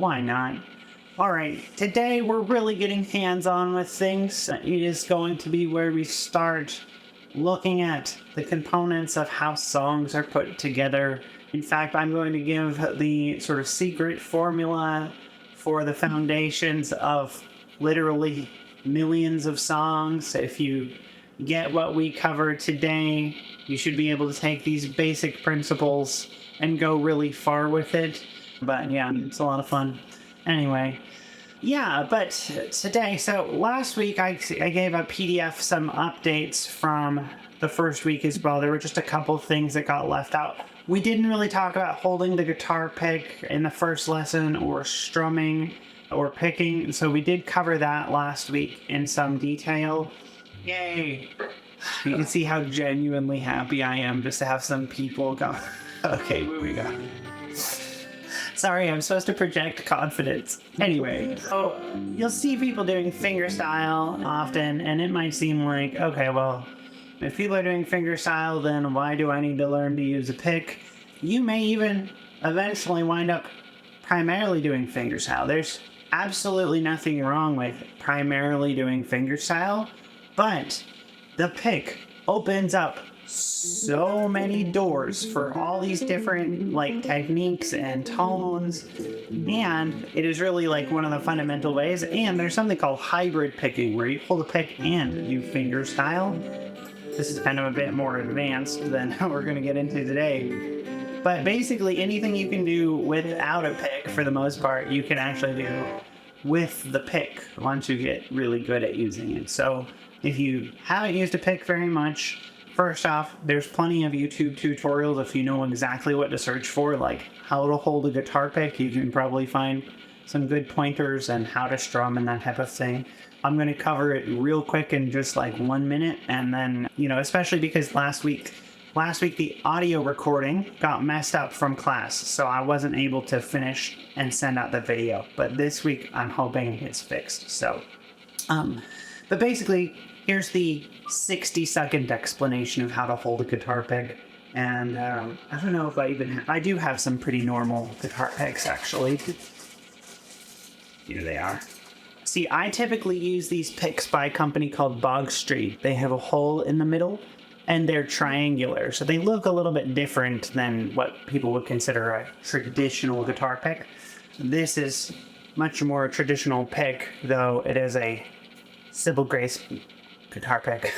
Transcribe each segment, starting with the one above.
why not? Alright, today we're really getting hands-on with things. It is going to be where we start looking at the components of how songs are put together. In fact, I'm going to give the sort of secret formula for the foundations of literally millions of songs. If you get what we cover today, you should be able to take these basic principles and go really far with it. But yeah, it's a lot of fun. Anyway, yeah, but today, so last week I gave a PDF some updates from the first week as well. There were just a couple things that got left out. We didn't really talk about holding the guitar pick in the first lesson or strumming or picking, so we did cover that last week in some detail. Yay! You can see how genuinely happy I am just to have some people go. Okay, moving on. Sorry, I'm supposed to project confidence. Anyway, so you'll see people doing fingerstyle often, and it might seem like, okay, well, if people are doing fingerstyle, then why do I need to learn to use a pick? You may even eventually wind up primarily doing fingerstyle. There's absolutely nothing wrong with primarily doing fingerstyle, but the pick opens up so many doors for all these different techniques and tones, and it is really one of the fundamental ways. And there's something called hybrid picking where you hold a pick and do fingerstyle. This is kind of a bit more advanced than we're going to get into today, but basically anything you can do without a pick, for the most part, you can actually do with the pick once you get really good at using it. So if you haven't used a pick very much, first off, there's plenty of YouTube tutorials if you know exactly what to search for, like how to hold a guitar pick. You can probably find some good pointers and how to strum and that type of thing. I'm going to cover it real quick in just 1 minute, and then, especially because last week the audio recording got messed up from class, so I wasn't able to finish and send out the video. But this week I'm hoping it's fixed. So, but basically, here's the 60-second explanation of how to hold a guitar pick. And I don't know if I do have some pretty normal guitar picks, actually. Here they are. See, I typically use these picks by a company called Bog Street. They have a hole in the middle, and they're triangular, so they look a little bit different than what people would consider a traditional guitar pick. This is much more a traditional pick, though it is a Sybil guitar pick.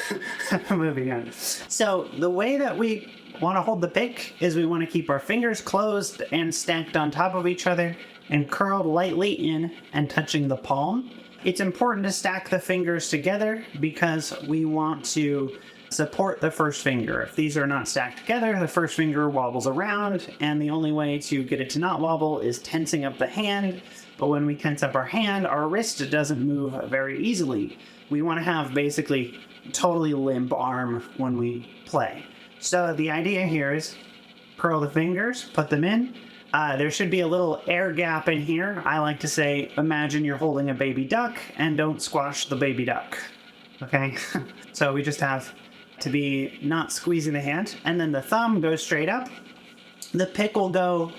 Moving on. So the way that we want to hold the pick is we want to keep our fingers closed and stacked on top of each other and curled lightly in and touching the palm. It's important to stack the fingers together because we want to support the first finger. If these are not stacked together, the first finger wobbles around, and the only way to get it to not wobble is tensing up the hand. But when we tense up our hand, our wrist doesn't move very easily. We want to have basically totally limp arm when we play. So the idea here is curl the fingers, put them in. There should be a little air gap in here. I like to say, imagine you're holding a baby duck and don't squash the baby duck. Okay? So we just have to be not squeezing the hand, and then the thumb goes straight up. The pick will go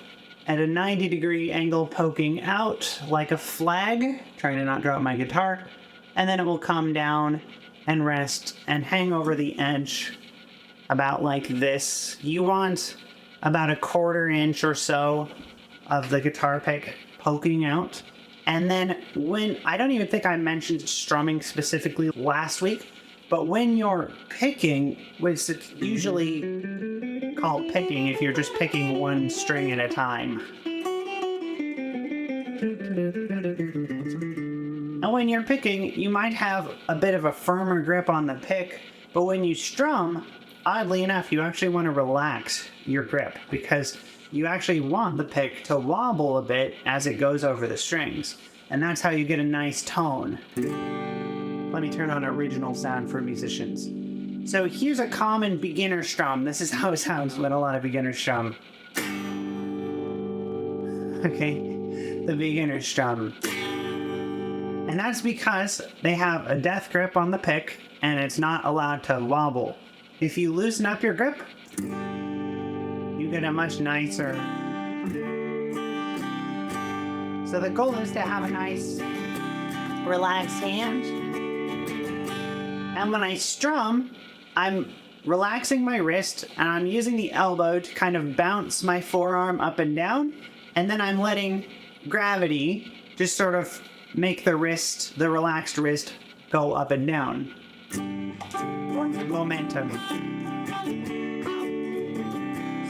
at a 90-degree angle poking out like a flag, trying to not drop my guitar, and then it will come down and rest and hang over the edge about like this. You want about a 1/4 inch or so of the guitar pick poking out. And then I don't even think I mentioned strumming specifically last week, but when you're picking, which is usually called picking if you're just picking one string at a time. And when you're picking, you might have a bit of a firmer grip on the pick, but when you strum, oddly enough, you actually want to relax your grip because you actually want the pick to wobble a bit as it goes over the strings. And that's how you get a nice tone. Let me turn on original sound for musicians. So here's a common beginner strum. This is how it sounds when a lot of beginners strum. Okay, the beginner strum. And that's because they have a death grip on the pick and it's not allowed to wobble. If you loosen up your grip, you get a much nicer So the goal is to have a nice, relaxed hand. And when I strum, I'm relaxing my wrist and I'm using the elbow to kind of bounce my forearm up and down. And then I'm letting gravity just sort of make the relaxed wrist, go up and down. Momentum.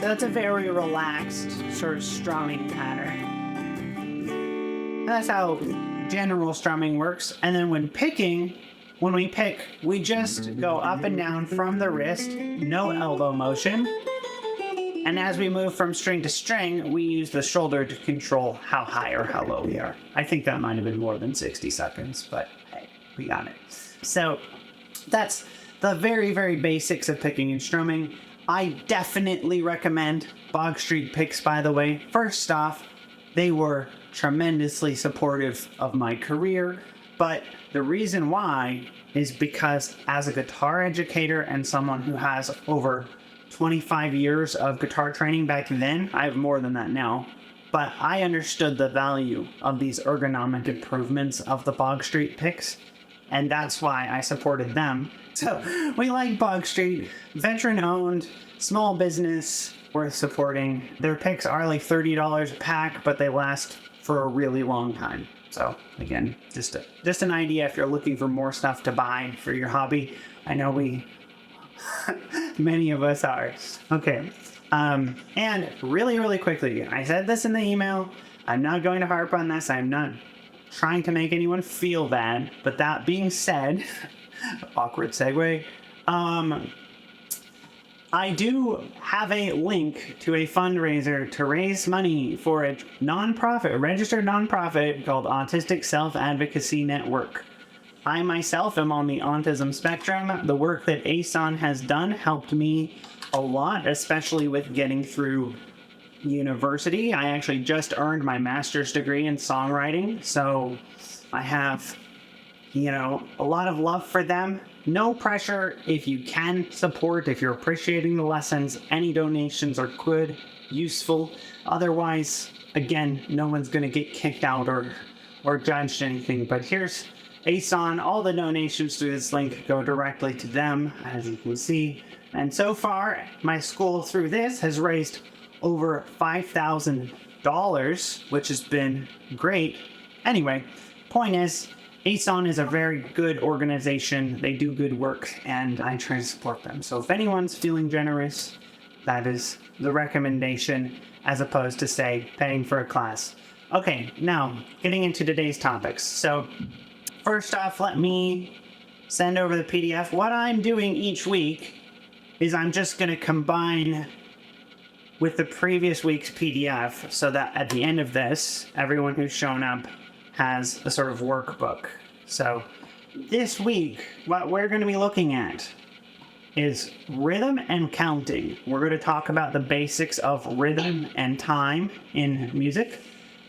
So that's a very relaxed sort of strumming pattern. That's how general strumming works. And then when we pick, we just go up and down from the wrist, no elbow motion. And as we move from string to string, we use the shoulder to control how high or how low we are. I think that might have been more than 60 seconds, but hey, we got it. So that's the very, very basics of picking and strumming. I definitely recommend Bog Street picks, by the way. First off, they were tremendously supportive of my career, but the reason why is because as a guitar educator and someone who has over 25 years of guitar training back then, I have more than that now, but I understood the value of these ergonomic improvements of the Bog Street picks, and that's why I supported them. So we like Bog Street, veteran-owned, small business, worth supporting. Their picks are like $30 a pack, but they last for a really long time. So again, just an idea if you're looking for more stuff to buy for your hobby. I know many of us are. Okay, and really quickly, I said this in the email. I'm not going to harp on this. I'm not trying to make anyone feel bad. But that being said, awkward segue. I do have a link to a fundraiser to raise money for a registered nonprofit called Autistic Self-Advocacy Network. I myself am on the autism spectrum. The work that ASON has done helped me a lot, especially with getting through university. I actually just earned my master's degree in songwriting, so I have, a lot of love for them. No pressure. If you can support, if you're appreciating the lessons, any donations are good, useful. Otherwise, again, no one's going to get kicked out or judged anything. But here's ASON. All the donations through this link go directly to them, as you can see. And so far, my school through this has raised over $5,000, which has been great. Anyway, point is, ASON is a very good organization. They do good work, and I try to support them. So if anyone's feeling generous, that is the recommendation, as opposed to, say, paying for a class. Okay, now, getting into today's topics. So, first off, let me send over the PDF. What I'm doing each week is I'm just going to combine with the previous week's PDF so that at the end of this, everyone who's shown up has a sort of workbook. So this week, what we're going to be looking at is rhythm and counting. We're going to talk about the basics of rhythm and time in music.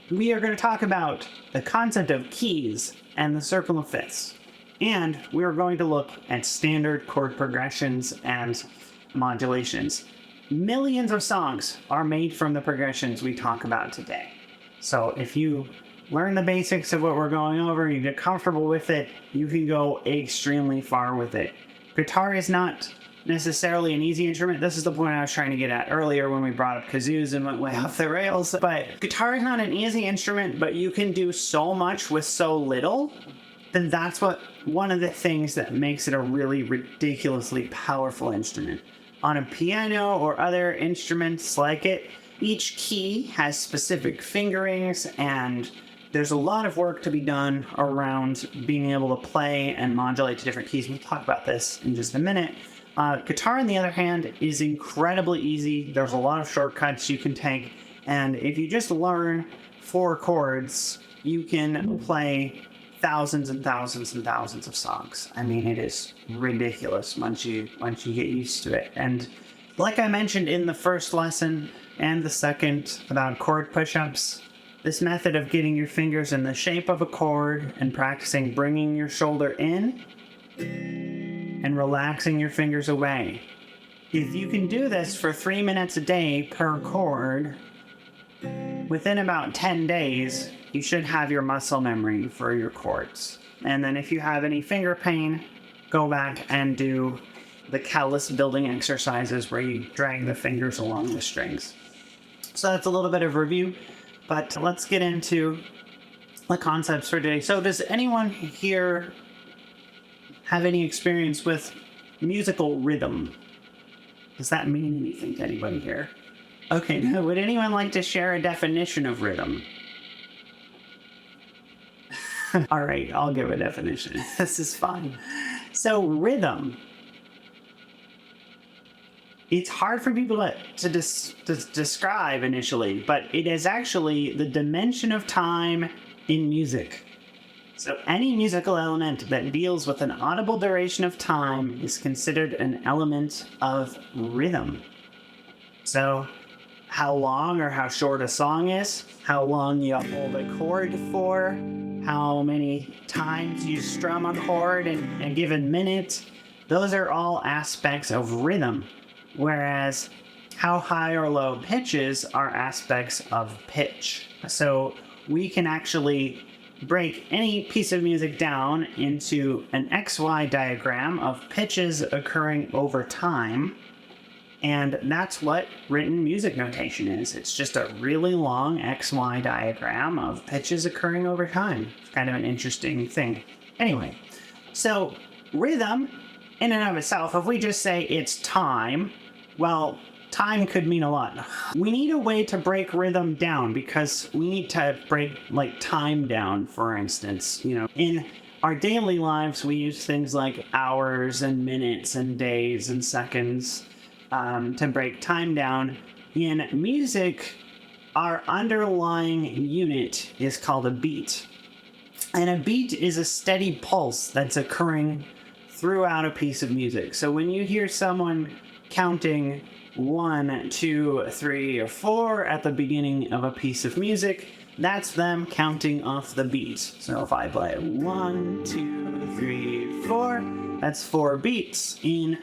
We are going to talk about the concept of keys and the circle of fifths. And we are going to look at standard chord progressions and modulations. Millions of songs are made from the progressions we talk about today. So if you learn the basics of what we're going over, you get comfortable with it, you can go extremely far with it. Guitar is not necessarily an easy instrument. This is the point I was trying to get at earlier when we brought up kazoos and went way off the rails. But guitar is not an easy instrument, but you can do so much with so little. Then that's one of the things that makes it a really ridiculously powerful instrument. On a piano or other instruments like it, each key has specific fingerings, and there's a lot of work to be done around being able to play and modulate to different keys. We'll talk about this in just a minute. Guitar, on the other hand, is incredibly easy. There's a lot of shortcuts you can take, and if you just learn 4 chords, you can play thousands and thousands and thousands of songs. I mean, it is ridiculous once you get used to it. And like I mentioned in the first lesson and the second about chord push-ups, this method of getting your fingers in the shape of a chord and practicing bringing your shoulder in and relaxing your fingers away. If you can do this for 3 minutes a day per chord, within about 10 days, you should have your muscle memory for your chords. And then if you have any finger pain, go back and do the callus building exercises where you drag the fingers along the strings. So that's a little bit of review, but let's get into the concepts for today. So does anyone here have any experience with musical rhythm? Does that mean anything to anybody here? Okay, now would anyone like to share a definition of rhythm? All right, I'll give a definition. This is fun. So rhythm. It's hard for people to describe initially, but it is actually the dimension of time in music. So any musical element that deals with an audible duration of time is considered an element of rhythm. So how long or how short a song is, how long you hold a chord for, how many times you strum a chord in a given minute, those are all aspects of rhythm. Whereas how high or low pitches are aspects of pitch. So we can actually break any piece of music down into an XY diagram of pitches occurring over time. And that's what written music notation is. It's just a really long XY diagram of pitches occurring over time. It's kind of an interesting thing. Anyway, so rhythm in and of itself, if we just say it's time, well, time could mean a lot. We need a way to break rhythm down because we need to break like time down, for instance. In our daily lives, we use things like hours and minutes and days and seconds to break time down. In music, our underlying unit is called a beat. And a beat is a steady pulse that's occurring throughout a piece of music. So when you hear someone counting 1, 2, 3, or 4 at the beginning of a piece of music, that's them counting off the beat. So if I play 1, 2, 3, 4, that's 4 beats in,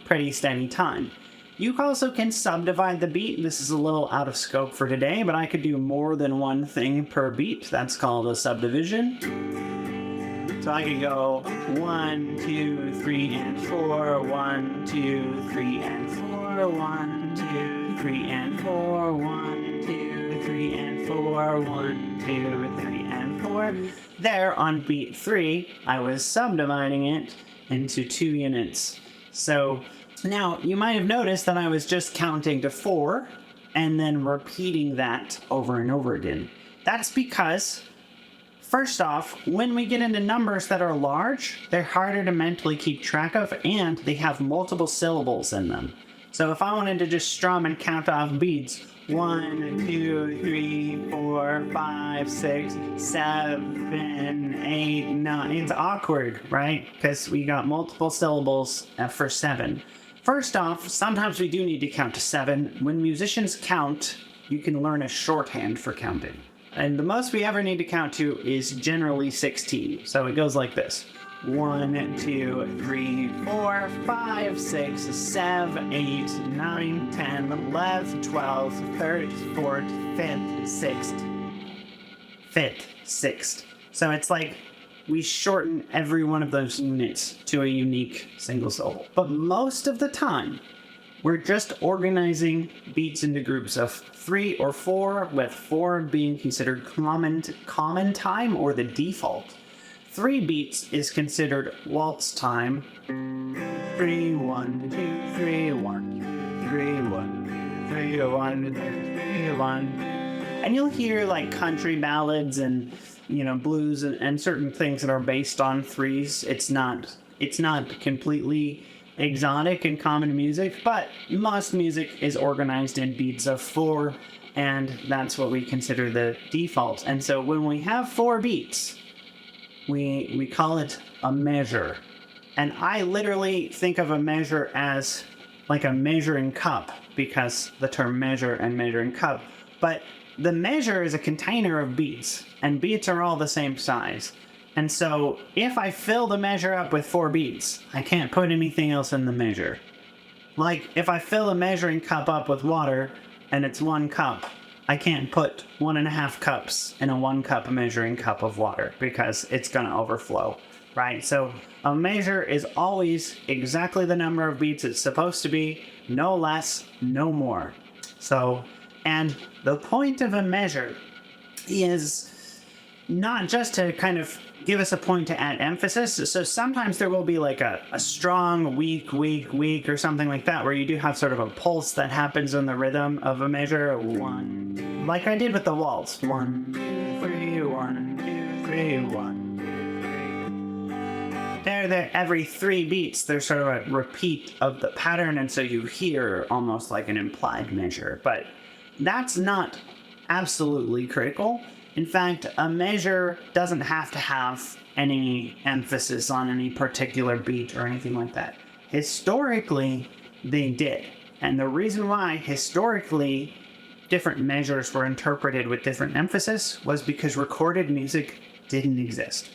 pretty steady time. You also can subdivide the beat. This is a little out of scope for today, but I could do more than one thing per beat. That's called a subdivision. So I could go 1, 2, 3, and 4, 1, 2, 3, and 4, 1, 2, 3, and 4, 1, 2, 3, and 4, 1, 2, 3, and 4. There on beat 3, I was subdividing it into 2 units. So now you might have noticed that I was just counting to 4 and then repeating that over and over again. That's because first off, when we get into numbers that are large, they're harder to mentally keep track of, and they have multiple syllables in them. So if I wanted to just strum and count off beats, 1, 2, 3, 4, 5, 6, 7, 8, 9, it's awkward, right? Because we got multiple syllables for 7. First off, sometimes we do need to count to 7. When musicians count, you can learn a shorthand for counting. And the most we ever need to count to is generally 16. So it goes like this. 1, 2, 3, 4, 5, 6, 7, 8, 9, 10, 11, 12, 13, 14, 15th, 6th. 6th. So it's like we shorten every one of those units to a unique single syllable. But most of the time, we're just organizing beats into groups of 3 or 4, with 4 being considered common time or the default. 3 beats is considered waltz time. 3, 1, 2, 3, 1, 3, 1, 3, 1, 3, 1. And you'll hear like country ballads and blues and certain things that are based on 3s. It's not completely exotic and common music, but most music is organized in beats of 4, and that's what we consider the default. And so when we have 4 beats, we call it a measure. And I literally think of a measure as like a measuring cup, because the term measure and measuring cup. But the measure is a container of beats, and beats are all the same size. And so if I fill the measure up with 4 beats, I can't put anything else in the measure. Like if I fill a measuring cup up with water and it's 1 cup, I can't put 1.5 cups in a 1 cup measuring cup of water because it's going to overflow, right? So a measure is always exactly the number of beats it's supposed to be, no less, no more. So, and the point of a measure is not just to kind of give us a point to add emphasis. So sometimes there will be like a strong, weak, or something like that, where you do have sort of a pulse that happens in the rhythm of a measure. 1, like I did with the waltz. 1, 2, 3, 1, 2, 3, 1. They're every 3 beats, there's sort of a repeat of the pattern, and so you hear almost like an implied measure. But that's not absolutely critical. In fact, a measure doesn't have to have any emphasis on any particular beat or anything like that. Historically, they did. And the reason why historically different measures were interpreted with different emphasis was because recorded music didn't exist.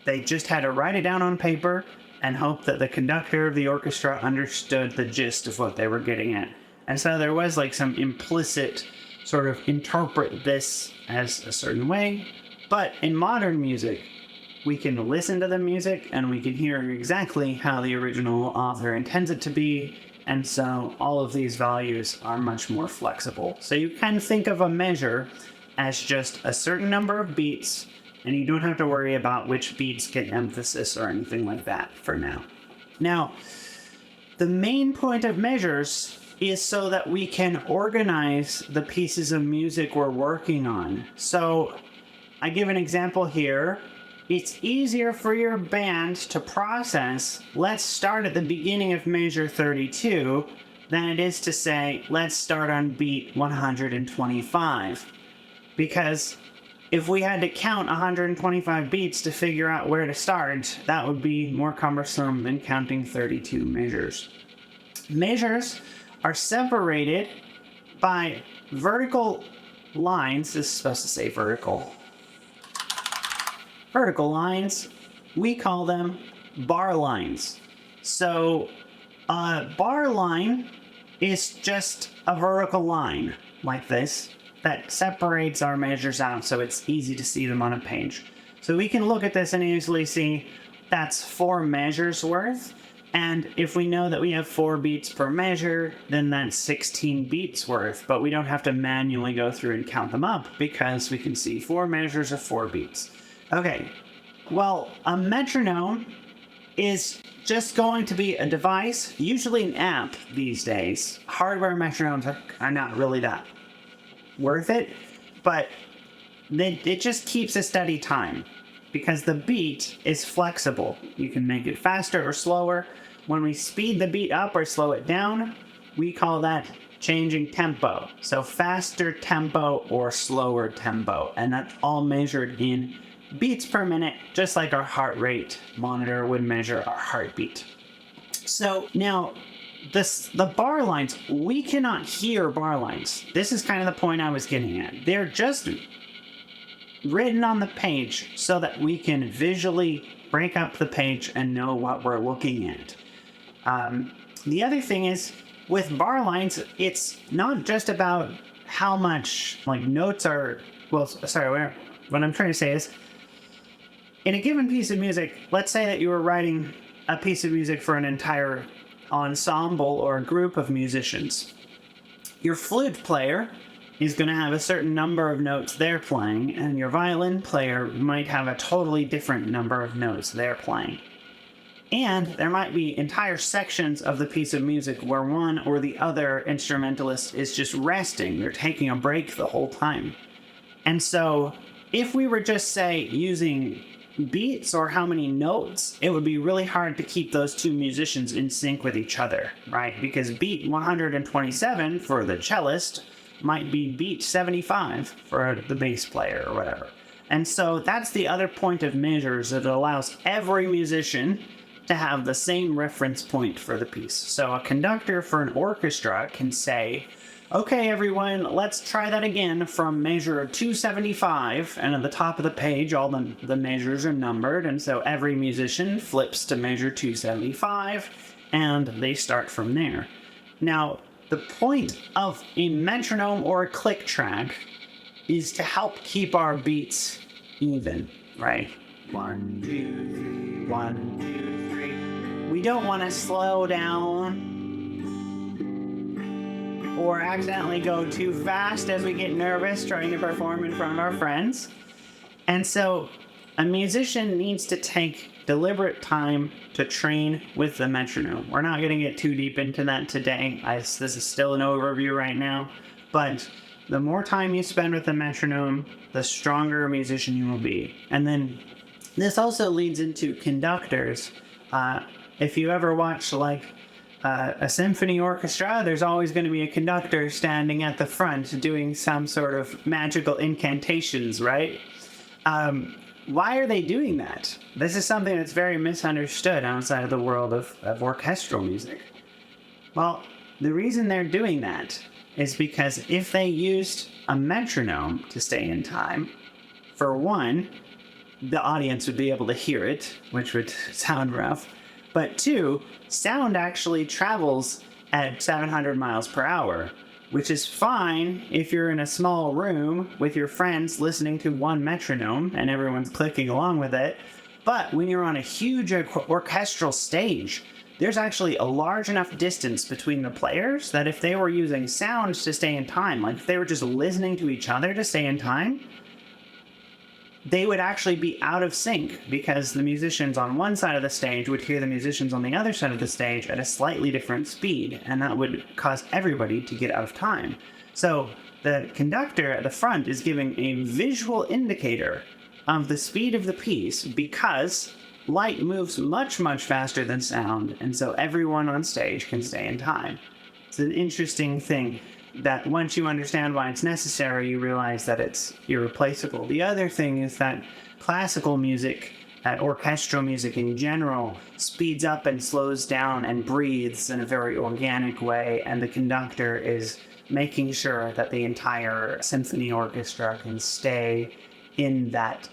They just had to write it down on paper and hope that the conductor of the orchestra understood the gist of what they were getting at. And so there was like some implicit sort of interpret this as a certain way. But in modern music, we can listen to the music and we can hear exactly how the original author intends it to be. And so all of these values are much more flexible. So you can think of a measure as just a certain number of beats, and you don't have to worry about which beats get emphasis or anything like that for now. Now, the main point of measures is so that we can organize the pieces of music we're working on. So I give an example here. It's easier for your band to process, let's start at the beginning of measure 32, than it is to say, let's start on beat 125. Because if we had to count 125 beats to figure out where to start, that would be more cumbersome than counting 32 measures. Measures are separated by vertical lines. This is supposed to say vertical. Vertical lines, we call them bar lines. So a bar line is just a vertical line like this that separates our measures out so it's easy to see them on a page. So we can look at this and easily see that's 4 measures worth. And if we know that we have 4 beats per measure, then that's 16 beats worth, but we don't have to manually go through and count them up because we can see 4 measures of 4 beats. Okay, well, a metronome is just going to be a device, usually an app these days. Hardware metronomes are not really that worth it, but it just keeps a steady time because the beat is flexible. You can make it faster or slower. When we speed the beat up or slow it down, we call that changing tempo. So faster tempo or slower tempo, and that's all measured in beats per minute, just like our heart rate monitor would measure our heartbeat. So now, the bar lines, we cannot hear bar lines. This is kind of the point I was getting at. They're just written on the page so that we can visually break up the page and know what we're looking at. The other thing is, with bar lines, it's not just about how much notes are, what I'm trying to say is, in a given piece of music, let's say that you were writing a piece of music for an entire ensemble or a group of musicians. Your flute player is going to have a certain number of notes they're playing, and your violin player might have a totally different number of notes they're playing. And there might be entire sections of the piece of music where one or the other instrumentalist is just resting. They're taking a break the whole time. And so if we were just, say, using beats or how many notes, it would be really hard to keep those two musicians in sync with each other, right? Because beat 127 for the cellist might be beat 75 for the bass player or whatever. And so that's the other point of measures, that it allows every musician to have the same reference point for the piece. So a conductor for an orchestra can say, okay, everyone, let's try that again from measure 275. And at the top of the page, all the measures are numbered. And so every musician flips to measure 275, and they start from there. Now, the point of a metronome or a click track is to help keep our beats even, right? 1, 2, 3, 1, 2, 3. We don't want to slow down or accidentally go too fast as we get nervous trying to perform in front of our friends. And so a musician needs to take deliberate time to train with the metronome. We're not going to get too deep into that today. This is still an overview right now, but the more time you spend with the metronome, the stronger a musician you will be. And then this also leads into conductors. If you ever watch a symphony orchestra, there's always going to be a conductor standing at the front doing some sort of magical incantations, right? Why are they doing that? This is something that's very misunderstood outside of the world of orchestral music. Well, the reason they're doing that is because if they used a metronome to stay in time, for one, the audience would be able to hear it, which would sound rough. But two, sound actually travels at 700 miles per hour, which is fine if you're in a small room with your friends listening to one metronome and everyone's clicking along with it. But when you're on a huge orchestral stage, there's actually a large enough distance between the players that if they were using sound to stay in time, like if they were just listening to each other to stay in time, they would actually be out of sync because the musicians on one side of the stage would hear the musicians on the other side of the stage at a slightly different speed, and that would cause everybody to get out of time. So the conductor at the front is giving a visual indicator of the speed of the piece because light moves much, much faster than sound, and so everyone on stage can stay in time. It's an interesting thing that once you understand why it's necessary, you realize that it's irreplaceable. The other thing is that classical music, orchestral music in general, speeds up and slows down and breathes in a very organic way, and the conductor is making sure that the entire symphony orchestra can stay in that,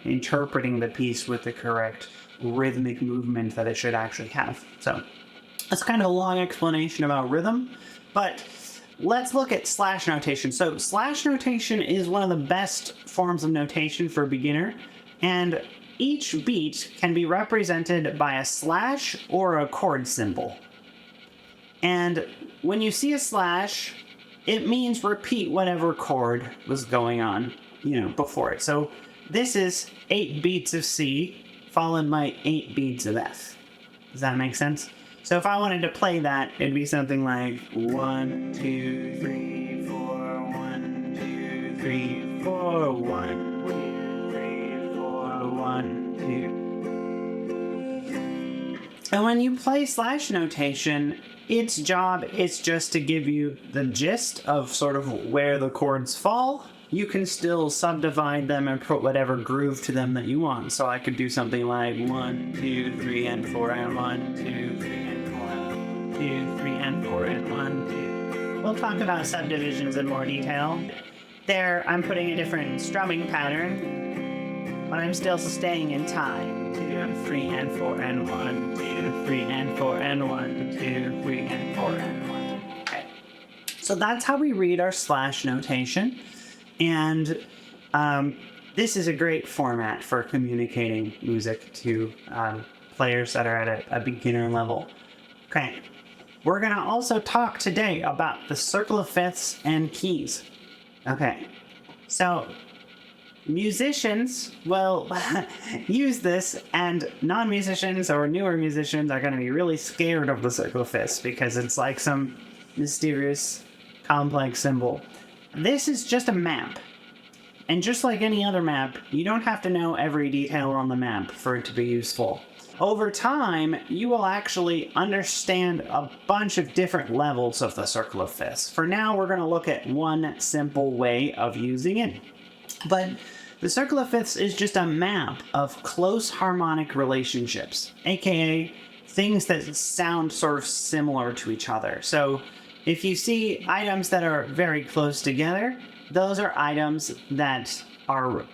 interpreting the piece with the correct rhythmic movement that it should actually have. So that's kind of a long explanation about rhythm, but let's look at slash notation. So slash notation is one of the best forms of notation for a beginner, and each beat can be represented by a slash or a chord symbol. And when you see a slash, it means repeat whatever chord was going on, before it. So this is 8 beats of C followed by 8 beats of F. Does that make sense? So if I wanted to play that, it'd be something like 1, 2, 3, 4, 1, 2, 3, 4, 1, 2, 3, 4, 1, 2. And when you play slash notation, its job is just to give you the gist of sort of where the chords fall. You can still subdivide them and put whatever groove to them that you want. So I could do something like 1, 2, 3, and 4, and 1, 2, 3, and 4, 2, 3, and 4, and 1, 2. We'll talk about subdivisions in more detail. There, I'm putting a different strumming pattern, but I'm still staying in time. 2, 3, and 4, and 1, 2, 3, and 4, and 1, 2, 3, and 4, and 1. Okay. So that's how we read our slash notation. And this is a great format for communicating music to players that are at a beginner level. Okay, we're going to also talk today about the circle of fifths and keys. Okay, so musicians will use this, and non-musicians or newer musicians are going to be really scared of the circle of fifths because it's like some mysterious, complex symbol. This is just a map. And just like any other map, you don't have to know every detail on the map for it to be useful. Over time, you will actually understand a bunch of different levels of the circle of fifths. For now, we're going to look at one simple way of using it. But the circle of fifths is just a map of close harmonic relationships, aka things that sound sort of similar to each other. So if you see items that are very close together, those are items that are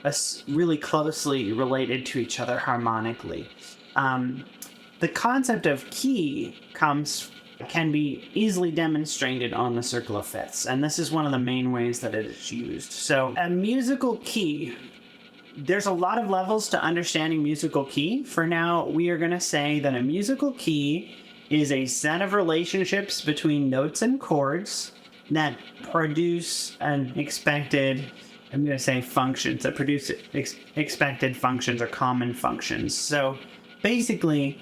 really closely related to each other harmonically. The concept of key comes can be easily demonstrated on the circle of fifths, and this is one of the main ways that it is used. So a musical key, there's a lot of levels to understanding musical key. For now, we are going to say that a musical key is a set of relationships between notes and chords that produce an expected, I'm going to say functions, that produce expected functions or common functions. So basically,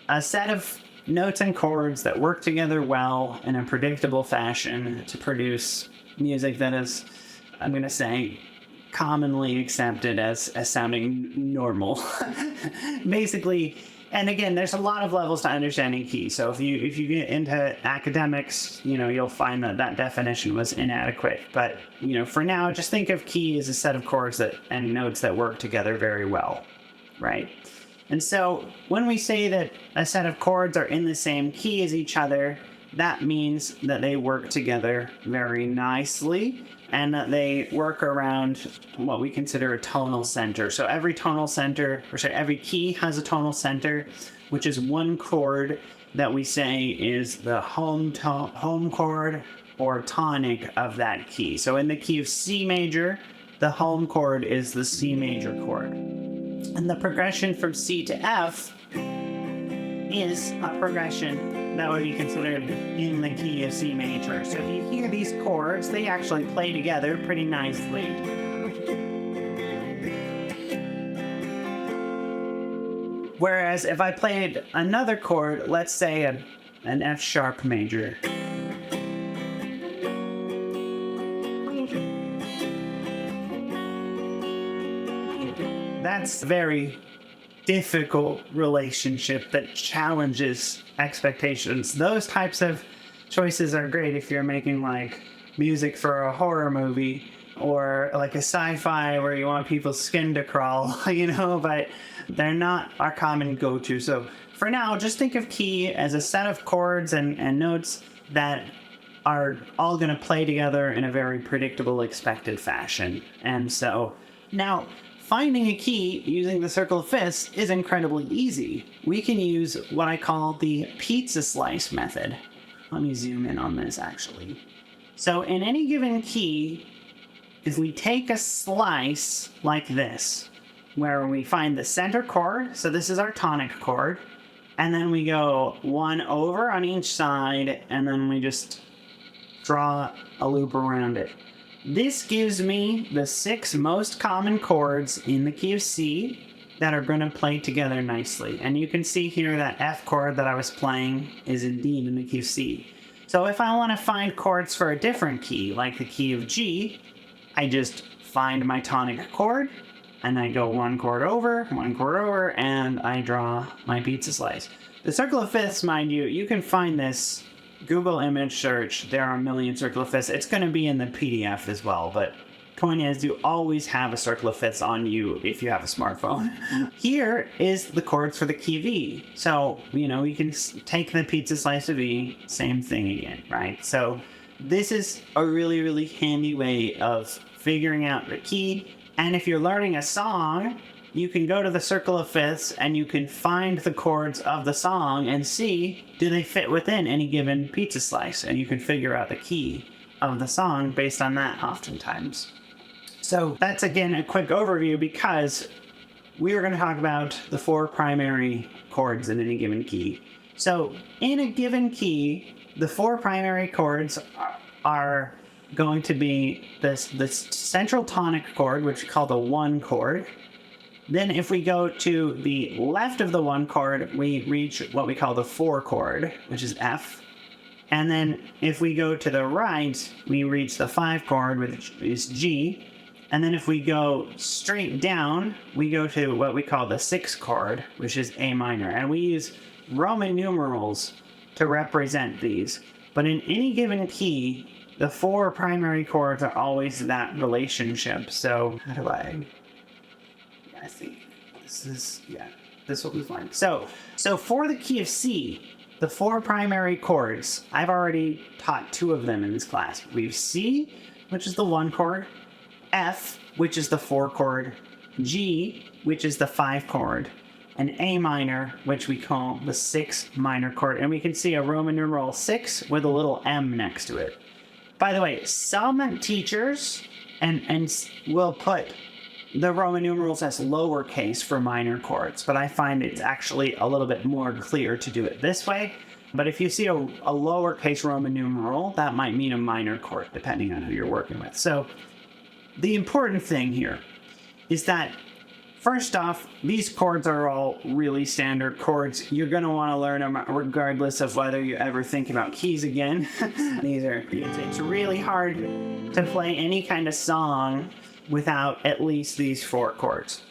a set of notes and chords that work together well in a predictable fashion to produce music that is, I'm going to say, commonly accepted as sounding normal. Basically, and again, there's a lot of levels to understanding key. So if you get into academics, you'll find that definition was inadequate. But for now, just think of key as a set of chords and notes that work together very well, right? And so when we say that a set of chords are in the same key as each other, that means that they work together very nicely and that they work around what we consider a tonal center. So every key has a tonal center, which is one chord that we say is the home chord or tonic of that key. So in the key of C major, the home chord is the C major chord. And the progression from C to F is a progression that would be considered in the key of C major. So if you hear these chords, they actually play together pretty nicely. Whereas if I played another chord, let's say an F sharp major, that's a very difficult relationship that challenges expectations. Those types of choices are great if you're making like music for a horror movie or like a sci-fi where you want people's skin to crawl, but they're not our common go-to. So for now, just think of key as a set of chords and notes that are all going to play together in a very predictable, expected fashion. And so now, finding a key using the circle of fifths is incredibly easy. We can use what I call the pizza slice method. Let me zoom in on this actually. So in any given key, if we take a slice like this, where we find the center chord, so this is our tonic chord, and then we go one over on each side, and then we just draw a loop around it. This gives me the 6 most common chords in the key of C that are going to play together nicely. And you can see here that F chord that I was playing is indeed in the key of C. So if I want to find chords for a different key, like the key of G, I just find my tonic chord, and I go one chord over, and I draw my pizza slice. The circle of fifths, mind you can find this Google image search. There are a million circle of fifths. It's going to be in the PDF as well, but point is, you always have a circle of fifths on you if you have a smartphone. Here is the chords for the key of E. So, you can take the pizza slice of E, same thing again, right? So this is a really, really handy way of figuring out the key. And if you're learning a song, you can go to the circle of fifths and you can find the chords of the song and see, do they fit within any given pizza slice? And you can figure out the key of the song based on that oftentimes. So that's, again, a quick overview because we are going to talk about the 4 primary chords in any given key. So in a given key, the 4 primary chords are going to be the central tonic chord, which we call the 1 chord. Then if we go to the left of the 1 chord, we reach what we call the 4 chord, which is F. And then if we go to the right, we reach the 5 chord, which is G. And then if we go straight down, we go to what we call the 6 chord, which is A minor. And we use Roman numerals to represent these. But in any given key, the 4 primary chords are always that relationship. So how do I think this will be fine. So for the key of C, the 4 primary chords, I've already taught 2 of them in this class. We have C, which is the 1 chord, F, which is the 4 chord, G, which is the 5 chord, an A minor, which we call the 6th minor chord. And we can see a Roman numeral 6 with a little M next to it. By the way, some teachers and will put the Roman numerals as lowercase for minor chords, but I find it's actually a little bit more clear to do it this way. But if you see a lowercase Roman numeral, that might mean a minor chord, depending on who you're working with. So the important thing here is that, first off, these chords are all really standard chords. You're going to want to learn them regardless of whether you ever think about keys again. It's really hard to play any kind of song without at least these 4 chords,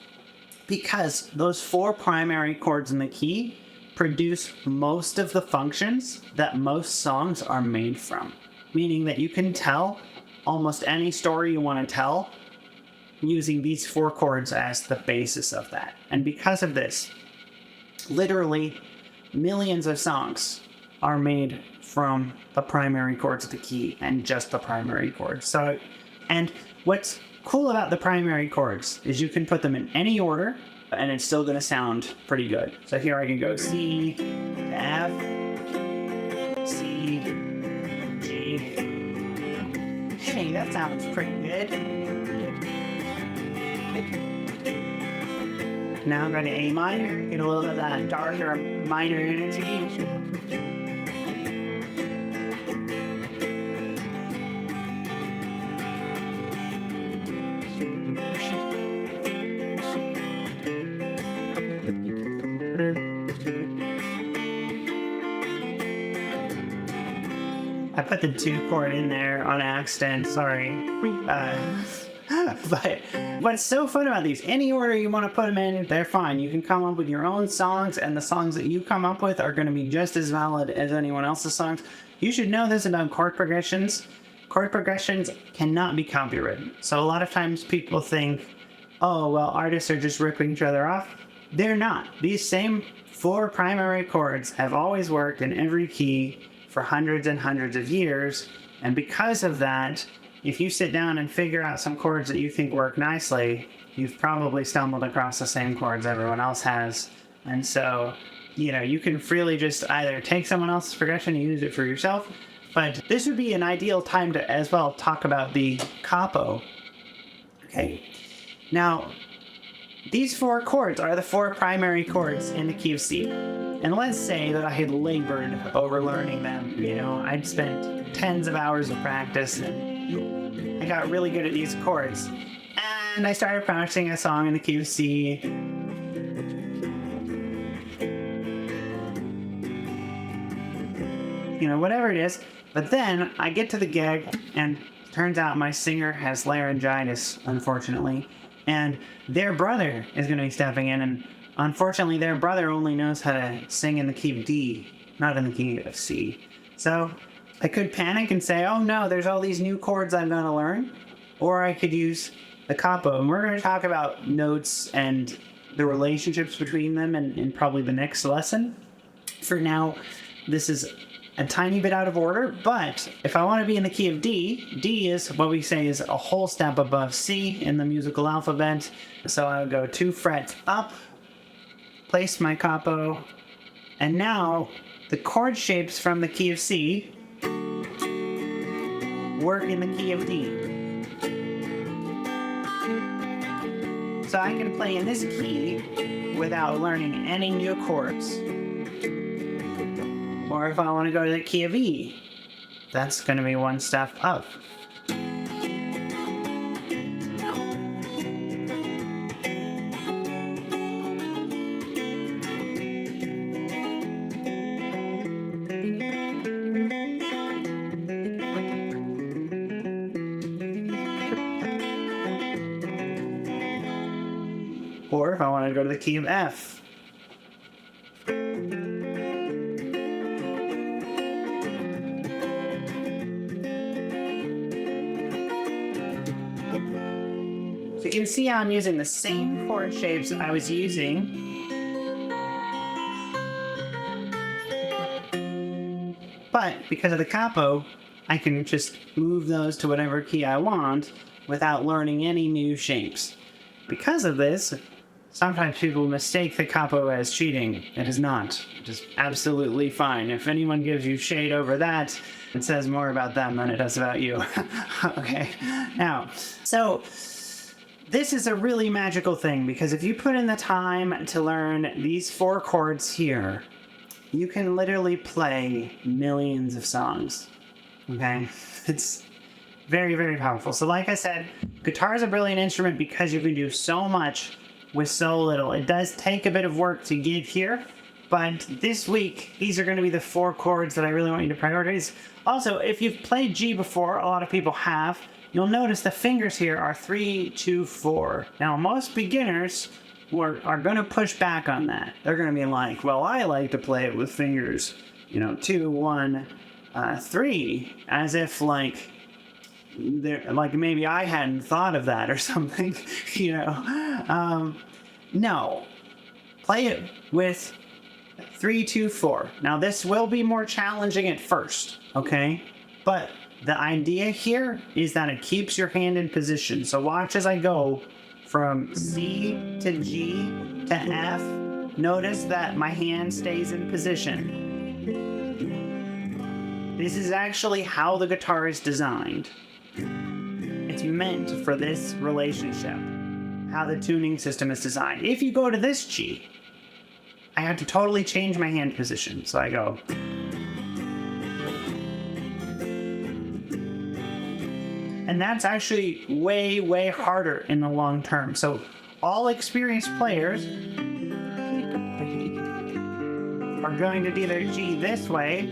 because those 4 primary chords in the key produce most of the functions that most songs are made from, meaning that you can tell almost any story you want to tell using these 4 chords as the basis of that. And because of this, literally millions of songs are made from the primary chords of the key and just the primary chords. So, and what's cool about the primary chords is you can put them in any order and it's still going to sound pretty good. So here I can go C to F, C, G. Hey, that sounds pretty good. Now I'm going to A minor, get a little bit of that darker minor energy. I put the 2 chord in there on accident, sorry. But what's so fun about these, any order you want to put them in, they're fine. You can come up with your own songs, and the songs that you come up with are going to be just as valid as anyone else's songs. You should know this about chord progressions. Chord progressions cannot be copywritten. So a lot of times people think, oh, well, artists are just ripping each other off. They're not. These same 4 primary chords have always worked in every key for hundreds and hundreds of years, and because of that, if you sit down and figure out some chords that you think work nicely, you've probably stumbled across the same chords everyone else has. And so, you can freely just either take someone else's progression and use it for yourself, but this would be an ideal time to as well talk about the capo. Okay, now these 4 chords are the 4 primary chords in the key of C. And let's say that I had labored over learning them. I'd spent tens of hours of practice and I got really good at these chords. And I started practicing a song in the key of C. Whatever it is. But then I get to the gig and turns out my singer has laryngitis, unfortunately. And their brother is going to be stepping in, and unfortunately their brother only knows how to sing in the key of D, not in the key of C. So I could panic and say, oh no, there's all these new chords I'm going to learn. Or I could use the capo. And we're going to talk about notes and the relationships between them in probably the next lesson. For now, this is a tiny bit out of order, but if I want to be in the key of D, D is what we say is a whole step above C in the musical alphabet. So I would go 2 frets up, place my capo, and now the chord shapes from the key of C work in the key of D. So I can play in this key without learning any new chords. Or if I want to go to the key of E, that's going to be 1 step up. Or if I want to go to the key of F. So you can see how I'm using the same chord shapes I was using. But because of the capo, I can just move those to whatever key I want without learning any new shapes. Because of this, Sometimes people mistake the capo as cheating. It is not. It is absolutely fine. If anyone gives you shade over that, it says more about them than it does about you. Okay. Now, so this is a really magical thing because if you put in the time to learn these 4 chords here, you can literally play millions of songs. Okay? It's very, very powerful. So like I said, guitar is a brilliant instrument because you can do so much with so little. It does take a bit of work to get here, but this week, these are going to be the 4 chords that I really want you to prioritize. Also, if you've played G before, a lot of people have, you'll notice the fingers here are 3, 2, 4. Now, most beginners are going to push back on that. They're going to be like, well, I like to play it with fingers, 2, 1, 3, as if like maybe I hadn't thought of that or something, no. Play it with 3, 2, 4. Now this will be more challenging at first, okay? But the idea here is that it keeps your hand in position. So watch as I go from C to G to F. Notice that my hand stays in position. This is actually how the guitar is designed. It's meant for this relationship, how the tuning system is designed. If you go to this G, I have to totally change my hand position. So I go. And that's actually way, way harder in the long term. So all experienced players are going to do their G this way.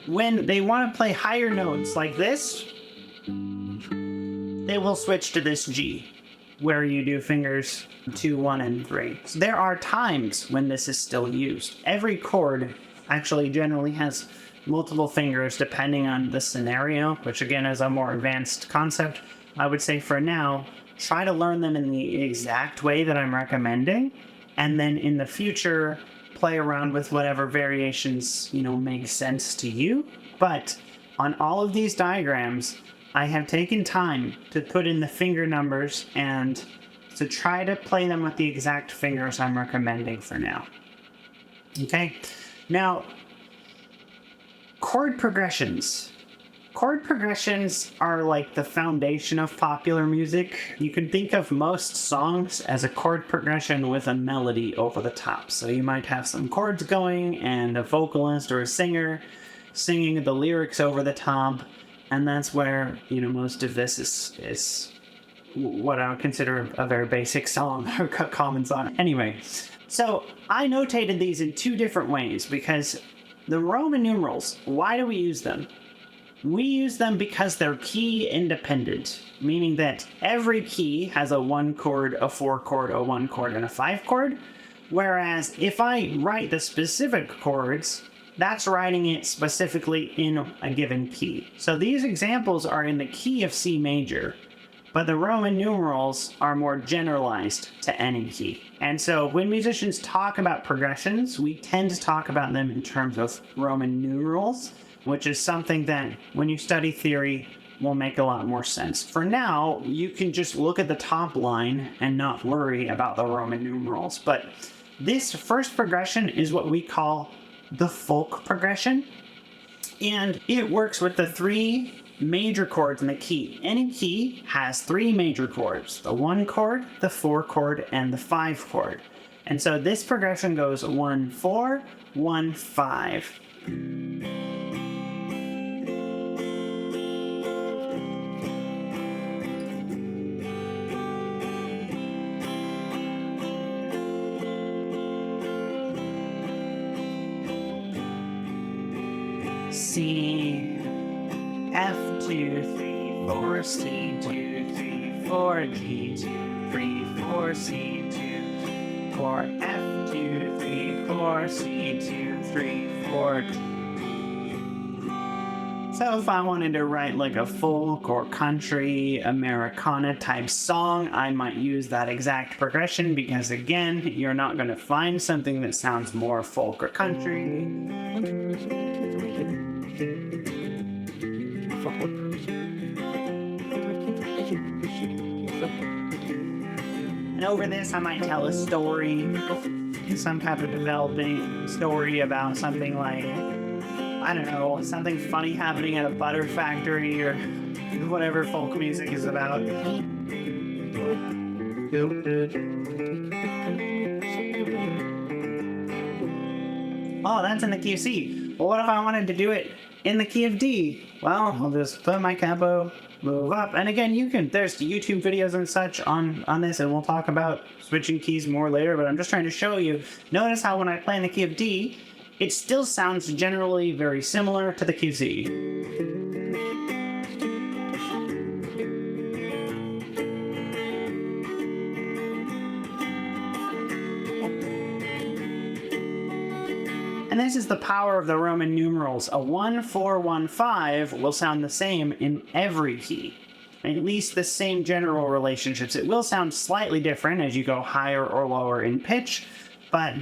When they want to play higher notes like this, they will switch to this G, where you do fingers 2, 1, and 3. So there are times when this is still used. Every chord actually generally has multiple fingers depending on the scenario, which again is a more advanced concept. I would say for now, try to learn them in the exact way that I'm recommending, and then in the future, play around with whatever variations, make sense to you. But on all of these diagrams, I have taken time to put in the finger numbers and to try to play them with the exact fingers I'm recommending for now. Okay? Now, chord progressions. Chord progressions are like the foundation of popular music. You can think of most songs as a chord progression with a melody over the top. So you might have some chords going and a vocalist or a singer singing the lyrics over the top. And that's where, most of this is what I would consider a very basic song, or common song. Anyway, so I notated these in 2 different ways because the Roman numerals, why do we use them? We use them because they're key independent, meaning that every key has a 1 chord, a 4 chord, a 1 chord, and a 5 chord. Whereas if I write the specific chords, that's writing it specifically in a given key. So these examples are in the key of C major, but the Roman numerals are more generalized to any key. And so when musicians talk about progressions, we tend to talk about them in terms of Roman numerals, which is something that when you study theory will make a lot more sense. For now, you can just look at the top line and not worry about the Roman numerals. But this first progression is what we call the folk progression, and it works with the 3 major chords in the key. Any key has 3 major chords: the 1 chord, the 4 chord, and the 5 chord. And so this progression goes 1, 4, 1, 5. C, F, 2, 3, 4, C, 2, 3, 4, G, 2, 3, 4, C, 2, 4, F, 2, 3, 4, C, 2, 3, 4, G. So if I wanted to write like a folk or country Americana type song, I might use that exact progression because again, you're not going to find something that sounds more folk or country. over this, I might tell a story, some type of developing story about something like, I don't know, something funny happening at a butter factory or whatever folk music is about. Oh, that's in the key of C. Well, what if I wanted to do it in the key of D? Well, I'll just put my capo, move up. And again, there's YouTube videos and such on this, and we'll talk about switching keys more later, but I'm just trying to show you. Notice how when I play in the key of D, it still sounds generally very similar to the key of C. And this is the power of the Roman numerals. A 1, 4, 1, 5 will sound the same in every key. At least the same general relationships. It will sound slightly different as you go higher or lower in pitch, but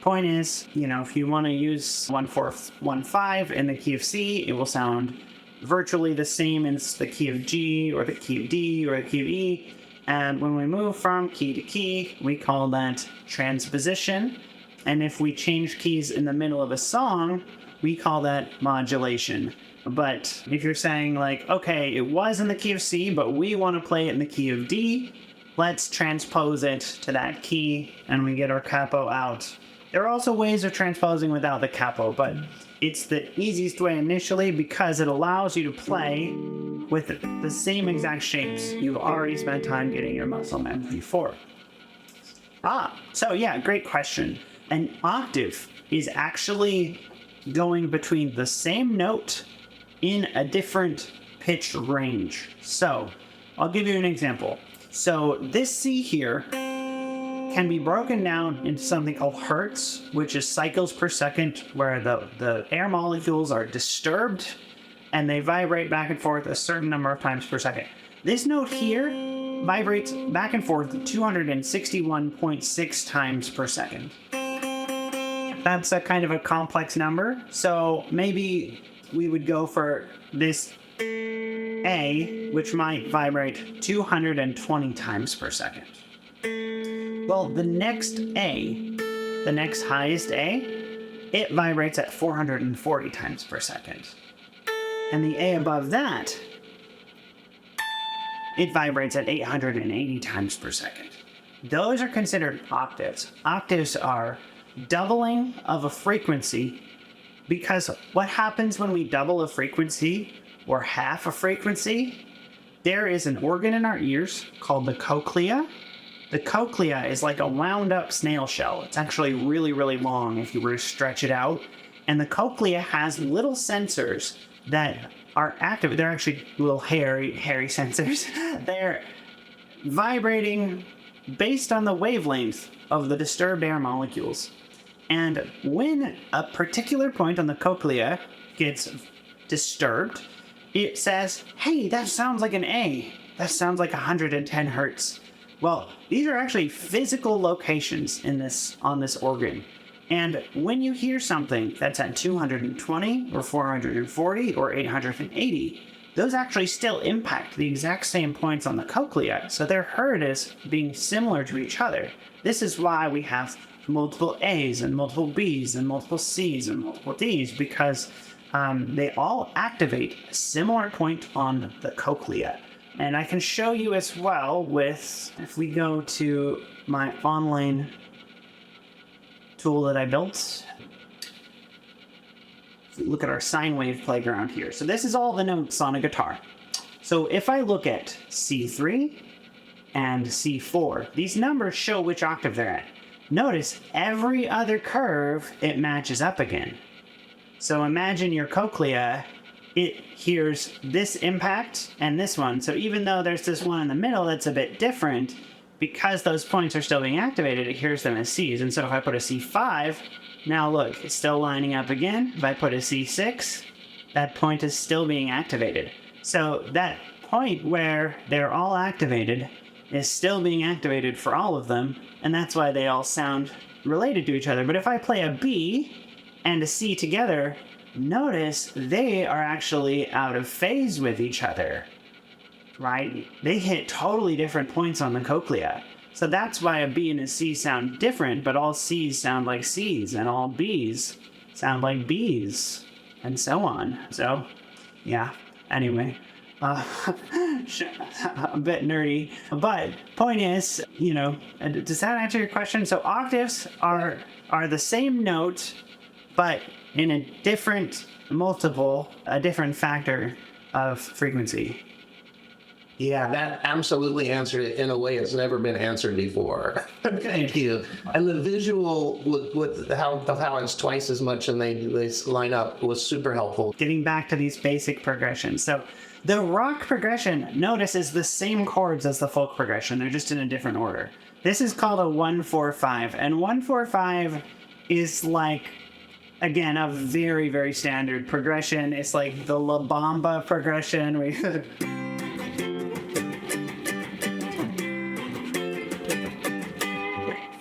point is, if you want to use 1, 4, 1, 5 in the key of C, it will sound virtually the same in the key of G or the key of D or the key of E. And when we move from key to key, we call that transposition. And if we change keys in the middle of a song, we call that modulation. But if you're saying like, okay, it was in the key of C, but we want to play it in the key of D, let's transpose it to that key and we get our capo out. There are also ways of transposing without the capo, but it's the easiest way initially because it allows you to play with the same exact shapes you've already spent time getting your muscle memory for. So yeah, great question. An octave is actually going between the same note in a different pitch range. So I'll give you an example. So this C here can be broken down into something called hertz, which is cycles per second, where the air molecules are disturbed and they vibrate back and forth a certain number of times per second. This note here vibrates back and forth 261.6 times per second. That's a kind of a complex number, so maybe we would go for this A, which might vibrate 220 times per second. Well, the next A, the next highest A, it vibrates at 440 times per second. And the A above that, it vibrates at 880 times per second. Those are considered octaves. Octaves are doubling of a frequency, because what happens when we double a frequency or half a frequency, there is an organ in our ears called the cochlea. The cochlea is like a wound up snail shell. It's actually really, really long if you were to stretch it out. And the cochlea has little sensors that are active. They're actually little hairy sensors. They're vibrating based on the wavelength of the disturbed air molecules. And when a particular point on the cochlea gets disturbed, it says, hey, that sounds like an A. That sounds like 110 hertz. Well, these are actually physical locations on this organ. And when you hear something that's at 220 or 440 or 880, those actually still impact the exact same points on the cochlea. So they're heard as being similar to each other. This is why we have multiple A's and multiple B's and multiple C's and multiple D's, because they all activate a similar point on the cochlea. And I can show you as well with, if we go to my online tool that I built, look at our sine wave playground here. So this is all the notes on a guitar. So if I look at C3 and C4, these numbers show which octave they're at. Notice every other curve, it matches up again. So imagine your cochlea, it hears this impact and this one. So even though there's this one in the middle that's a bit different, because those points are still being activated, it hears them as C's. And so if I put a C5, now look, it's still lining up again. If I put a C6, that point is still being activated. So that point where they're all activated is still being activated for all of them, and that's why they all sound related to each other. But if I play a B and a C together, notice they are actually out of phase with each other, right? They hit totally different points on the cochlea. So that's why a B and a C sound different, but all C's sound like C's, and all B's sound like B's, and so on. So, yeah. Anyway, a bit nerdy, but point is, does that answer your question? So octaves are the same note, but in a different multiple, a different factor of frequency. Yeah, that absolutely answered it in a way it's never been answered before. Thank you. And the visual with how it's twice as much and they line up was super helpful. Getting back to these basic progressions. So the rock progression, notice, is the same chords as the folk progression. They're just in a different order. This is called a 1-4-5. And 1-4-5 is like, again, a very, very standard progression. It's like the La Bamba progression.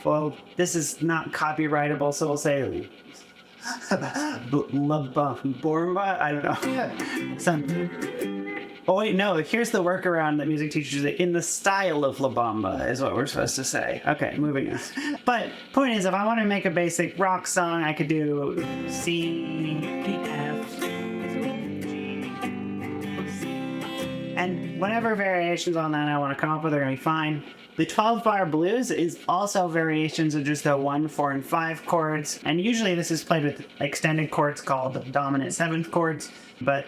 Well, this is not copyrightable, so we'll say La Bamba. I don't know. Oh wait, no. Here's the workaround that music teachers do. In the style of La Bamba is what we're supposed to say. Okay, moving on. But point is, if I want to make a basic rock song, I could do C, F, G, and whatever variations on that I want to come up with are going to be fine. The 12-bar blues is also variations of just the 1, 4, and 5 chords, and usually this is played with extended chords called dominant 7th chords, but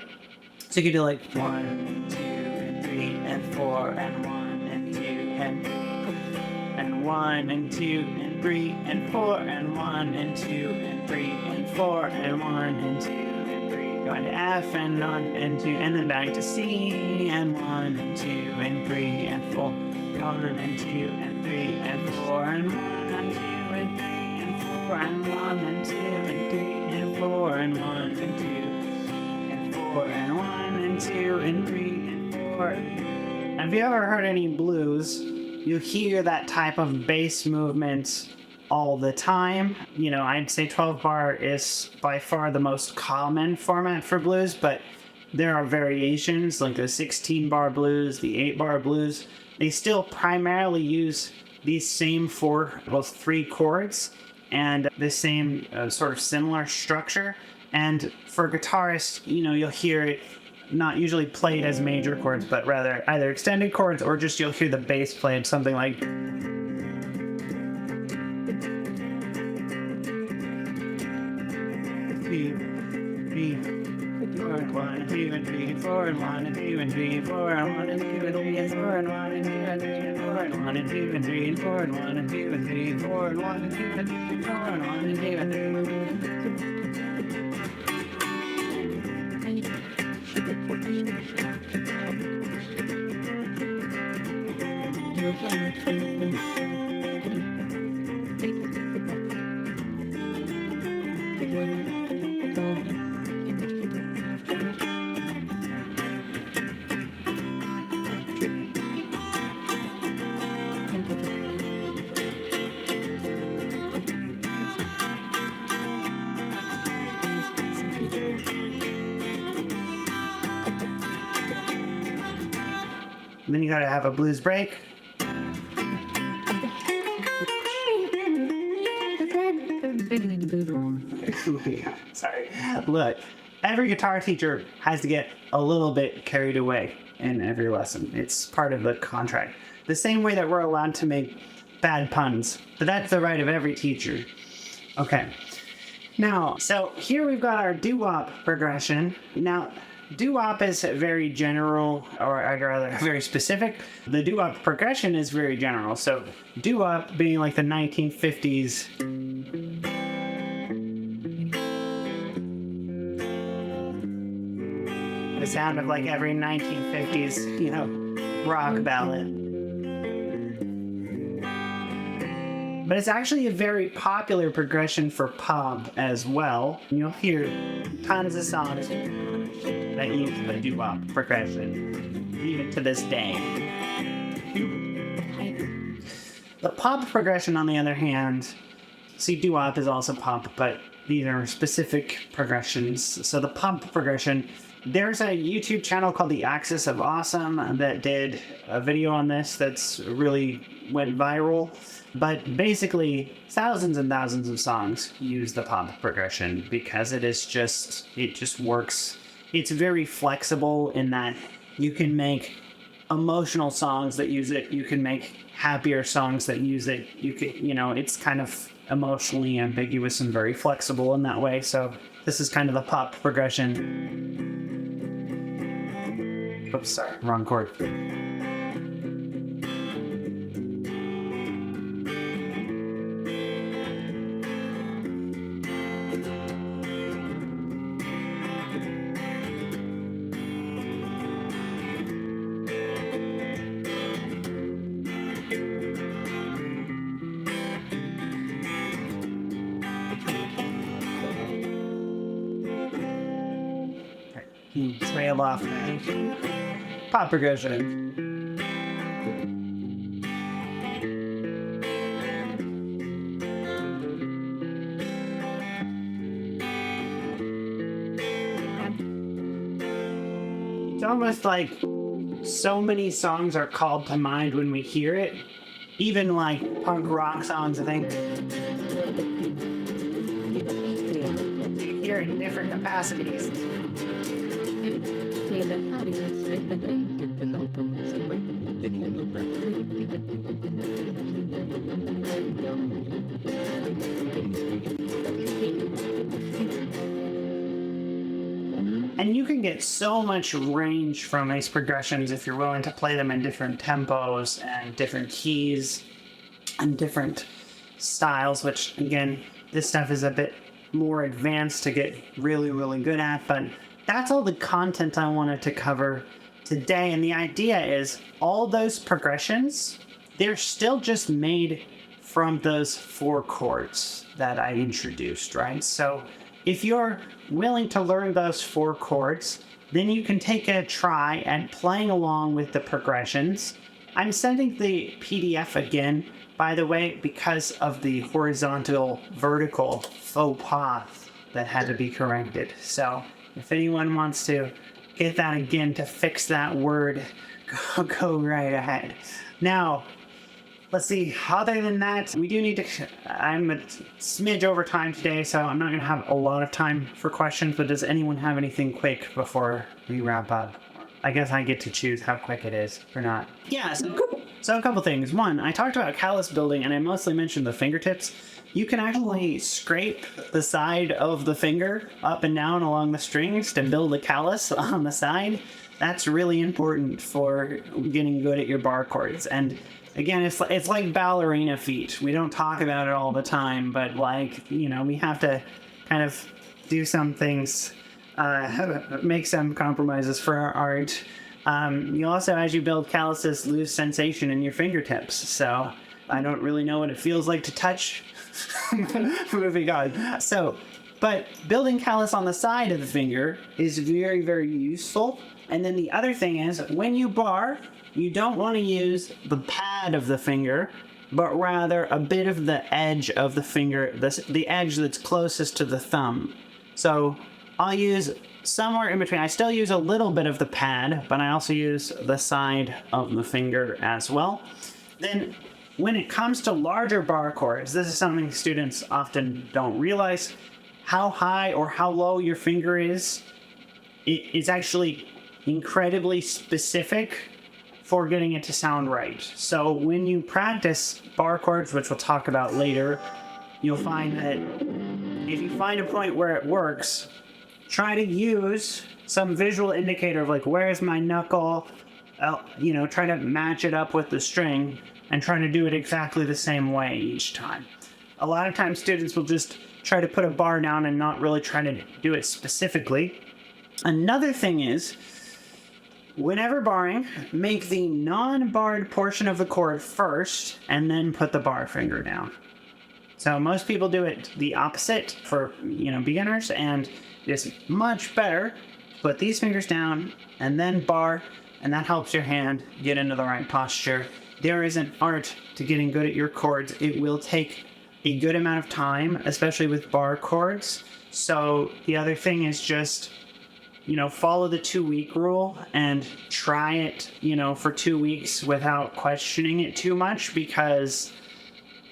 so you could do like 1, 2, and 3, and 4, and 1, and 2, and 1, and 2, and 3, and 4, and 1, and 2, and 3, and 4, and 1, and 2, and 3, going to F, and 1, and 2, and then back to C, and 1, and 2, and 3, and 4, 1, and 2, and 3, and 4, and 1, and 2, and 3, and 4, and 1, and 2, and 3, and 4, and 1, and 2, and 4, and 1, and 2, and 3, and 4. Have you ever heard any blues? You hear that type of bass movement all the time. I'd say 12-bar is by far the most common format for blues, but there are variations like the 16-bar blues, the 8-bar blues. They still primarily use these same 3 chords and the same sort of similar structure. And for guitarists, you'll hear it not usually played as major chords, but rather either extended chords or just you'll hear the bass played something like. 1, 2, and 3, 4, and 1, and 2, and 3, and 4, and 1, and 2, and 3, and 4, and 1, and 2, and 3, and 4, and 1, and 2, and 3, and 4, and 1, and 2, and 3, and 4, and 1, and 2, and 3, and 4, and 1, and 2, and 3, And then you gotta have a blues break. Sorry. Look, every guitar teacher has to get a little bit carried away in every lesson. It's part of the contract. The same way that we're allowed to make bad puns. But that's the right of every teacher. Okay. Now, so here we've got our doo-wop progression. Now, doo-wop is very general, or I'd rather very specific. The doo-wop progression is very general. So doo-wop being like the 1950s. The sound of like every 1950s, rock ballad. But it's actually a very popular progression for pop as well. And you'll hear tons of songs that use the doo-wop progression, even to this day. The pop progression, on the other hand, see, doo-wop is also pop, but these are specific progressions. So the pop progression There's a YouTube channel called The Axis of Awesome that did a video on this that's really went viral. But basically, thousands and thousands of songs use the pop progression because it just works. It's very flexible in that you can make emotional songs that use it. You can make happier songs that use it. It's kind of emotionally ambiguous and very flexible in that way. So this is kind of the pop progression. Oops, sorry, wrong chord. Trail off pop progression. It's almost like so many songs are called to mind when we hear it. Even like punk rock songs, I think. You hear it in different capacities. And you can get so much range from these progressions if you're willing to play them in different tempos and different keys and different styles, which again, this stuff is a bit more advanced to get really, really good at, but that's all the content I wanted to cover today. And the idea is all those progressions, they're still just made from those 4 chords that I introduced, right? So if you're willing to learn those 4 chords, then you can take a try at playing along with the progressions. I'm sending the PDF again, by the way, because of the horizontal vertical faux pas that had to be corrected. So if anyone wants to get that again to fix that word, go right ahead. Now, let's see, other than that, we do need to, I'm a smidge over time today, so I'm not going to have a lot of time for questions, but does anyone have anything quick before we wrap up? I guess I get to choose how quick it is or not. Yeah, so a couple things. One, I talked about callus building, and I mostly mentioned the fingertips. You can actually scrape the side of the finger up and down along the strings to build a callus on the side. That's really important for getting good at your bar chords. And again, it's like ballerina feet. We don't talk about it all the time, but we have to kind of do some things, make some compromises for our art. You also, as you build calluses, lose sensation in your fingertips. So I don't really know what it feels like to touch. Moving on. So, but building callus on the side of the finger is very, very useful. And then the other thing is, when you bar, you don't want to use the pad of the finger, but rather a bit of the edge of the finger, the edge that's closest to the thumb. So I'll use somewhere in between. I still use a little bit of the pad, but I also use the side of the finger as well. Then when it comes to larger bar chords, this is something students often don't realize. How high or how low your finger is actually incredibly specific for getting it to sound right. So when you practice bar chords, which we'll talk about later, you'll find that if you find a point where it works, try to use some visual indicator of like, where's my knuckle? Try to match it up with the string and try to do it exactly the same way each time. A lot of times students will just try to put a bar down and not really try to do it specifically. Another thing is, whenever barring, make the non-barred portion of the chord first and then put the bar finger down. So most people do it the opposite for beginners, and it's much better to put these fingers down and then bar, and that helps your hand get into the right posture. There is an art to getting good at your chords. It will take a good amount of time, especially with bar chords. So the other thing is just follow the 2-week rule and try it, for 2 weeks without questioning it too much, because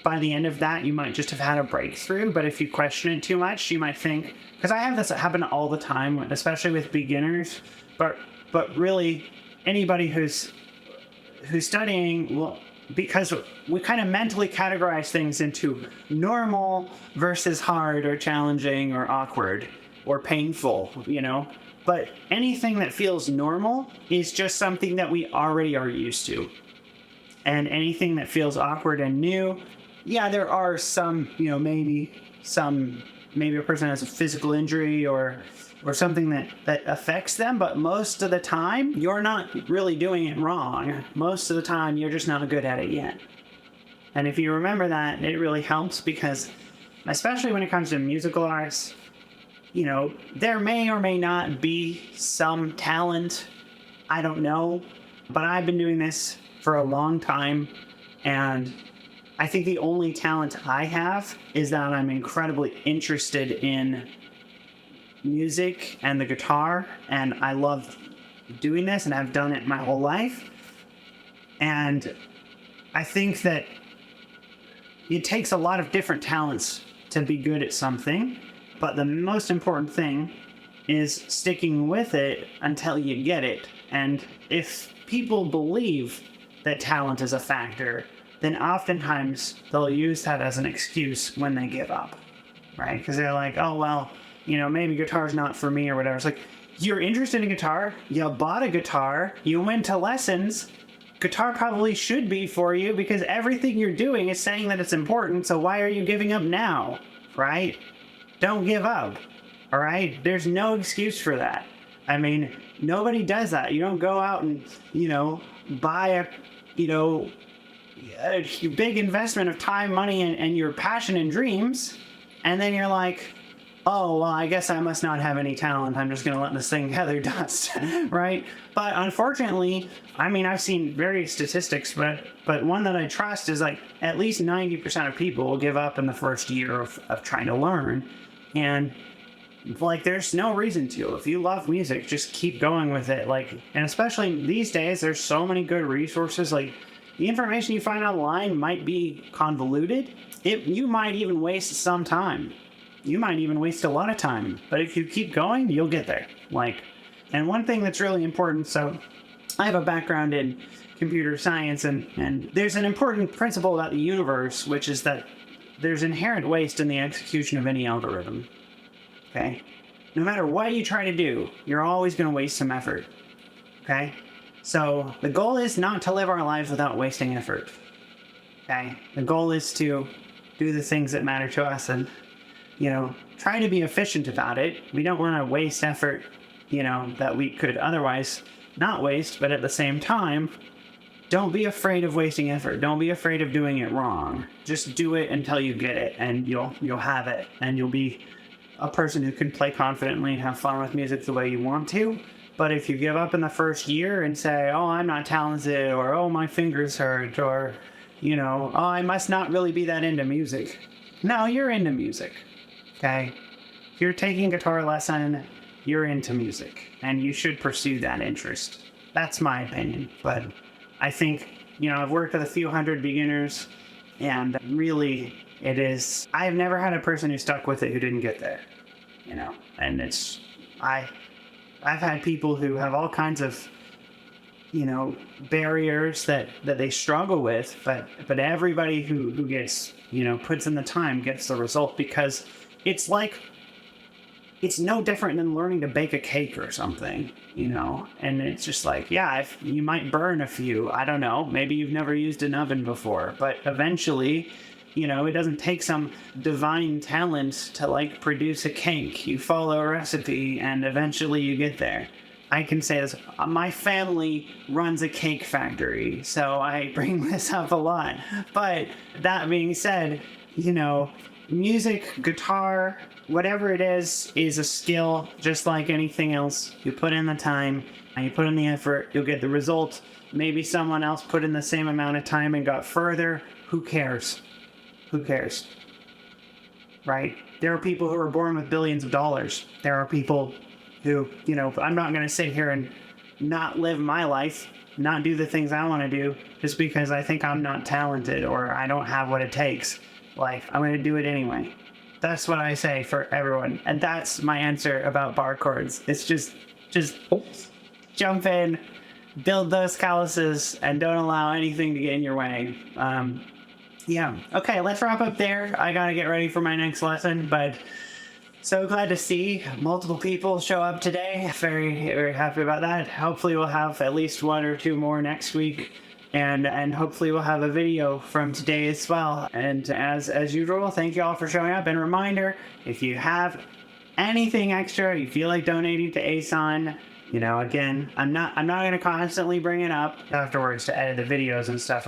by the end of that, you might just have had a breakthrough. But if you question it too much, you might think, because I have this happen all the time, especially with beginners, but really anybody who's studying, well, because we kind of mentally categorize things into normal versus hard or challenging or awkward or painful, But anything that feels normal is just something that we already are used to. And anything that feels awkward and new, yeah, there are some, maybe a person has a physical injury or something that affects them, but most of the time, you're not really doing it wrong. Most of the time, you're just not good at it yet. And if you remember that, it really helps, because especially when it comes to musical arts, there may or may not be some talent. I don't know. But I've been doing this for a long time, and I think the only talent I have is that I'm incredibly interested in music and the guitar, and I love doing this, and I've done it my whole life. And I think that it takes a lot of different talents to be good at something, but the most important thing is sticking with it until you get it. And if people believe that talent is a factor, then oftentimes they'll use that as an excuse when they give up, right? Because they're like, oh, well, maybe guitar's not for me or whatever. It's like, you're interested in guitar, you bought a guitar, you went to lessons, guitar probably should be for you, because everything you're doing is saying that it's important, so why are you giving up now, right? Don't give up, all right? There's no excuse for that. I mean, nobody does that. You don't go out and, buy a big investment of time, money, and your passion and dreams, and then you're like, oh, well, I guess I must not have any talent. I'm just going to let this thing gather dust, right? But unfortunately, I mean, I've seen various statistics, but one that I trust is like at least 90% of people will give up in the first year of trying to learn. And like, there's no reason to. If you love music, just keep going with it. Like, and especially these days, there's so many good resources. Like, the information you find online might be convoluted. You might even waste some time. You might even waste a lot of time. But if you keep going, you'll get there. And one thing that's really important, so I have a background in computer science, and there's an important principle about the universe, which is that there's inherent waste in the execution of any algorithm. Okay? No matter what you try to do, you're always going to waste some effort. Okay? So the goal is not to live our lives without wasting effort. Okay? The goal is to do the things that matter to us and, try to be efficient about it. We don't want to waste effort, that we could otherwise not waste, but at the same time, don't be afraid of wasting effort. Don't be afraid of doing it wrong. Just do it until you get it, and you'll have it, and you'll be a person who can play confidently and have fun with music the way you want to. But if you give up in the first year and say, oh, I'm not talented, or oh, my fingers hurt, or, oh, I must not really be that into music. No, you're into music, okay? If you're taking a guitar lesson, you're into music, and you should pursue that interest. That's my opinion. But I think, I've worked with a few hundred beginners, and really, I've never had a person who stuck with it who didn't get there, and I've had people who have all kinds of, barriers that they struggle with, but everybody who gets, puts in the time gets the result, because it's no different than learning to bake a cake or something, and it's just like, yeah, you might burn a few, I don't know, maybe you've never used an oven before, but eventually, it doesn't take some divine talent to produce a cake. You follow a recipe and eventually you get there. I can say this, my family runs a cake factory, so I bring this up a lot. But that being said, music, guitar, whatever it is a skill just like anything else. You put in the time and you put in the effort, you'll get the result. Maybe someone else put in the same amount of time and got further. Who cares? Who cares? Right? There are people who are born with billions of dollars. There are people who, you know, I'm not going to sit here and not live my life, not do the things I want to do just because I think I'm not talented or I don't have what it takes. Like, I'm going to do it anyway. That's what I say for everyone. And that's my answer about bar chords. It's just jump in, build those calluses, and don't allow anything to get in your way. Yeah. Okay, let's wrap up there. I gotta get ready for my next lesson, but so glad to see multiple people show up today. Very, very happy about that. Hopefully we'll have at least 1 or 2 more next week. And hopefully we'll have a video from today as well. And as usual, thank you all for showing up. And reminder, if you have anything extra, you feel like donating to ASON, you know, again, I'm not going to constantly bring it up afterwards to edit the videos and stuff